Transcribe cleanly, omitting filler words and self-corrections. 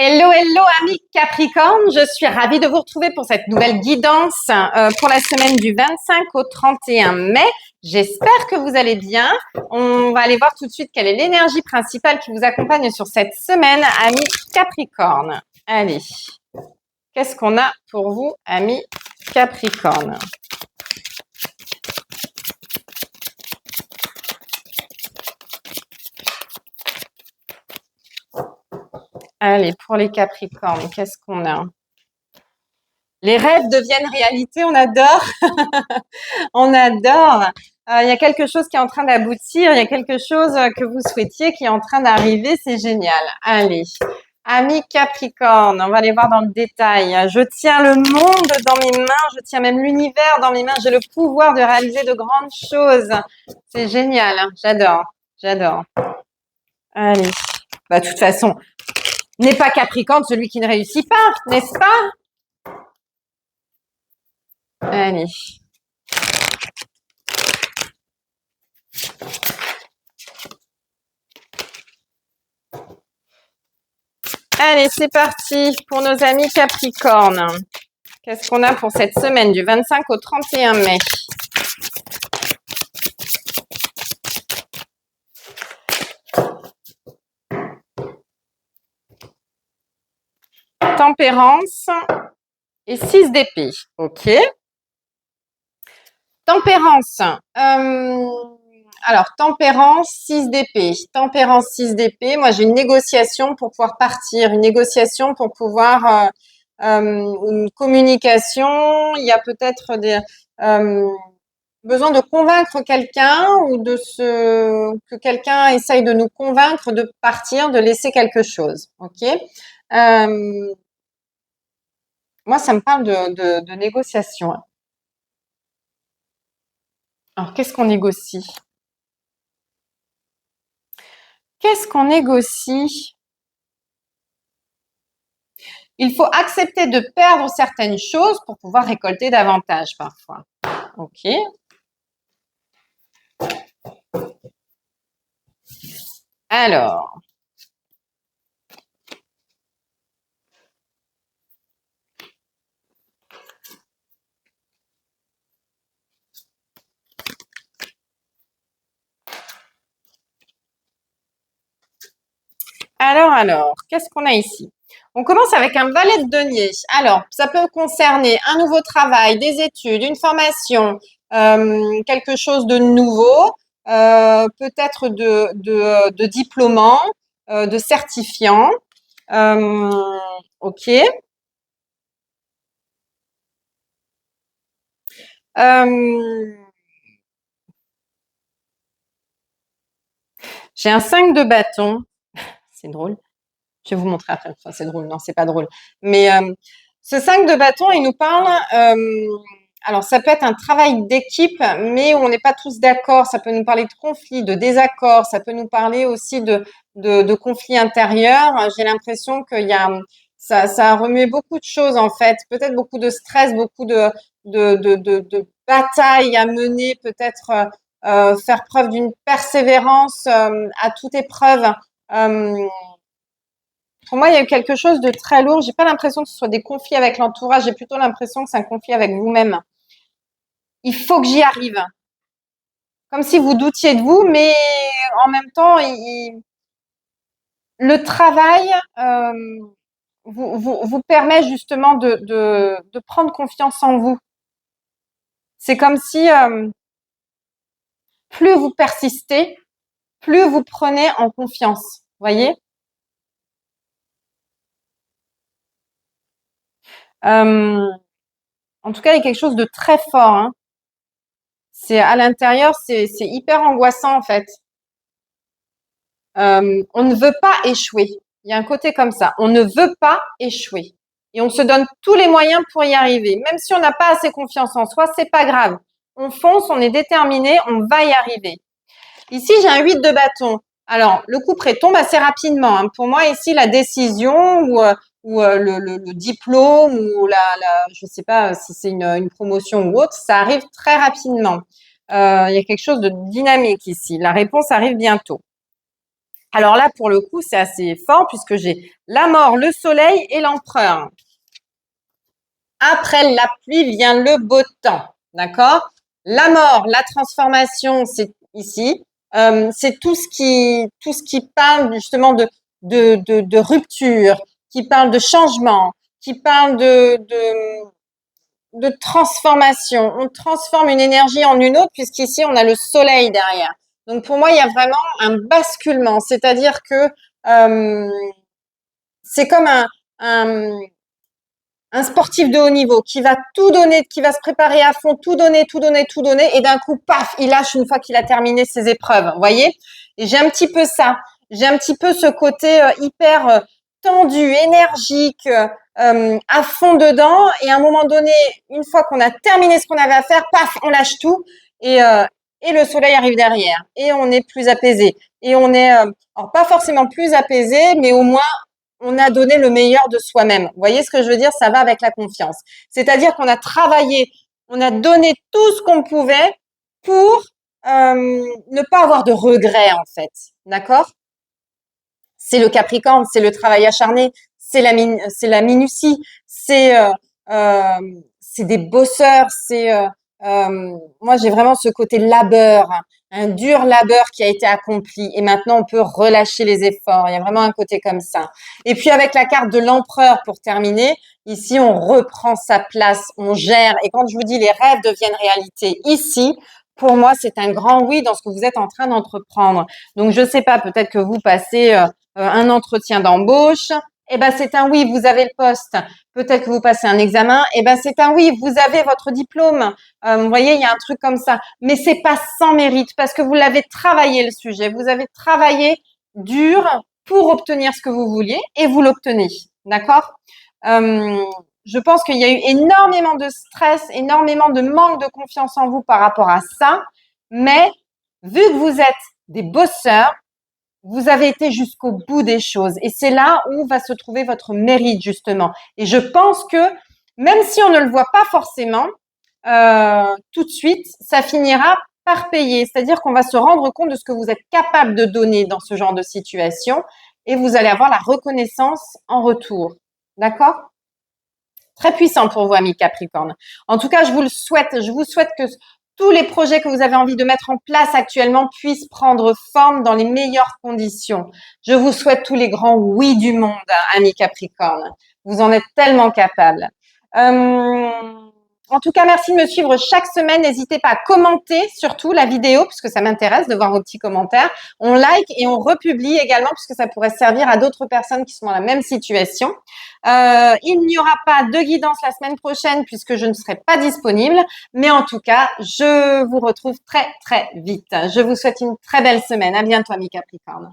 Hello, hello, amis Capricorne. Je suis ravie de vous retrouver pour cette nouvelle guidance pour la semaine du 25 au 31 mai. J'espère que vous allez bien. On va aller voir tout de suite quelle est l'énergie principale qui vous accompagne sur cette semaine, amis Capricorne. Allez, qu'est-ce qu'on a pour vous, amis Capricorne? Allez, pour les Capricornes, qu'est-ce qu'on a? Les rêves deviennent réalité, on adore. On adore. Il y a quelque chose qui est en train d'aboutir, il y a quelque chose que vous souhaitiez qui est en train d'arriver, c'est génial. Allez, amis Capricorne, on va aller voir dans le détail. Je tiens le monde dans mes mains, je tiens même l'univers dans mes mains, j'ai le pouvoir de réaliser de grandes choses. C'est génial, hein. J'adore, j'adore. Allez, bah, de toute façon, n'est pas Capricorne celui qui ne réussit pas, n'est-ce pas? Allez. Allez, c'est parti pour nos amis Capricorne. Qu'est-ce qu'on a pour cette semaine du 25 au 31 mai? Tempérance et 6 d'épée. Ok. Tempérance. Alors, tempérance, 6 d'épée. Tempérance, 6 d'épée. Moi, j'ai une négociation pour pouvoir partir, une négociation pour pouvoir une communication. Il y a peut-être des besoin de convaincre quelqu'un ou que quelqu'un essaye de nous convaincre de partir, de laisser quelque chose. Ok. Moi, ça me parle de négociation. Alors, qu'est-ce qu'on négocie? Qu'est-ce qu'on négocie? Il faut accepter de perdre certaines choses pour pouvoir récolter davantage parfois. Ok. Alors. Alors, qu'est-ce qu'on a ici? On commence avec un valet de denier. Alors, ça peut concerner un nouveau travail, des études, une formation, quelque chose de nouveau, peut-être de diplômant, de certifiant. Ok. J'ai un 5 de bâton. C'est drôle. Je vais vous montrer après. Enfin, c'est drôle. Non, c'est pas drôle. Mais ce 5 de bâton, il nous parle. Alors, ça peut être un travail d'équipe, mais où on n'est pas tous d'accord. Ça peut nous parler de conflits, de désaccords. Ça peut nous parler aussi de conflits intérieurs. J'ai l'impression qu'il y a ça a remué beaucoup de choses en fait. Peut-être beaucoup de stress, beaucoup de batailles à mener. Peut-être faire preuve d'une persévérance à toute épreuve. Pour moi, il y a eu quelque chose de très lourd. J'ai pas l'impression que ce soit des conflits avec l'entourage. J'ai plutôt l'impression que c'est un conflit avec vous-même. Il faut que j'y arrive. Comme si vous doutiez de vous, mais en même temps, le travail vous permet justement de prendre confiance en vous. C'est comme si plus vous persistez, plus vous prenez en confiance. Voyez? En tout cas, il y a quelque chose de très fort. Hein. C'est à l'intérieur, c'est hyper angoissant en fait. On ne veut pas échouer. Il y a un côté comme ça. On ne veut pas échouer. Et on se donne tous les moyens pour y arriver. Même si on n'a pas assez confiance en soi, c'est pas grave. On fonce, on est déterminé, on va y arriver. Ici, j'ai un 8 de bâton. Alors, le coup près tombe assez rapidement. Hein. Pour moi, ici, la décision ou le diplôme ou je sais pas si c'est une promotion ou autre, ça arrive très rapidement. Il y a quelque chose de dynamique ici. La réponse arrive bientôt. Alors là, pour le coup, c'est assez fort puisque j'ai la mort, le soleil et l'empereur. Après la pluie vient le beau temps, d'accord? La mort, la transformation, c'est ici. C'est tout ce qui parle justement de rupture, qui parle de changement, qui parle de transformation. On transforme une énergie en une autre puisqu'ici, on a le soleil derrière. Donc, pour moi, il y a vraiment un basculement. C'est-à-dire que c'est comme un sportif de haut niveau qui va tout donner, qui va se préparer à fond, tout donner, tout donner, tout donner, et d'un coup, paf, il lâche une fois qu'il a terminé ses épreuves. Vous voyez? Et j'ai un petit peu ça. J'ai un petit peu ce côté hyper tendu, énergique, à fond dedans. Et à un moment donné, une fois qu'on a terminé ce qu'on avait à faire, paf, on lâche tout. Et le soleil arrive derrière. Et on est plus apaisé. Et on est, alors pas forcément plus apaisé, mais au moins on a donné le meilleur de soi-même. Vous voyez ce que je veux dire? Ça va avec la confiance. C'est-à-dire qu'on a travaillé, on a donné tout ce qu'on pouvait pour ne pas avoir de regrets, en fait. D'accord? C'est le Capricorne, c'est le travail acharné, c'est la minutie, euh, c'est des bosseurs, moi j'ai vraiment ce côté labeur, hein, un dur labeur qui a été accompli et maintenant on peut relâcher les efforts. Il y a vraiment un côté comme ça. Et puis avec la carte de l'empereur pour terminer, ici on reprend sa place, on gère. Et quand je vous dis les rêves deviennent réalité ici, pour moi c'est un grand oui dans ce que vous êtes en train d'entreprendre. Donc je sais pas, peut-être que vous passez un entretien d'embauche, eh ben c'est un oui, vous avez le poste. Peut-être que vous passez un examen, eh ben c'est un oui, vous avez votre diplôme. Vous voyez, il y a un truc comme ça, mais c'est pas sans mérite parce que vous l'avez travaillé le sujet, vous avez travaillé dur pour obtenir ce que vous vouliez et vous l'obtenez, d'accord? Euh, je pense qu'il y a eu énormément de stress, énormément de manque de confiance en vous par rapport à ça, mais vu que vous êtes des bosseurs, vous avez été jusqu'au bout des choses et c'est là où va se trouver votre mérite justement. Et je pense que même si on ne le voit pas forcément tout de suite, ça finira par payer. C'est-à-dire qu'on va se rendre compte de ce que vous êtes capable de donner dans ce genre de situation et vous allez avoir la reconnaissance en retour. D'accord? Très puissant pour vous, amis Capricorne. En tout cas, je vous le souhaite. Je vous souhaite que tous les projets que vous avez envie de mettre en place actuellement puissent prendre forme dans les meilleures conditions. Je vous souhaite tous les grands oui du monde, amis Capricorne. Vous en êtes tellement capables. En tout cas, merci de me suivre chaque semaine. N'hésitez pas à commenter surtout la vidéo, puisque ça m'intéresse de voir vos petits commentaires. On like et on republie également, puisque ça pourrait servir à d'autres personnes qui sont dans la même situation. Il n'y aura pas de guidance la semaine prochaine, puisque je ne serai pas disponible. Mais en tout cas, je vous retrouve très, très vite. Je vous souhaite une très belle semaine. À bientôt, amis Capricorne.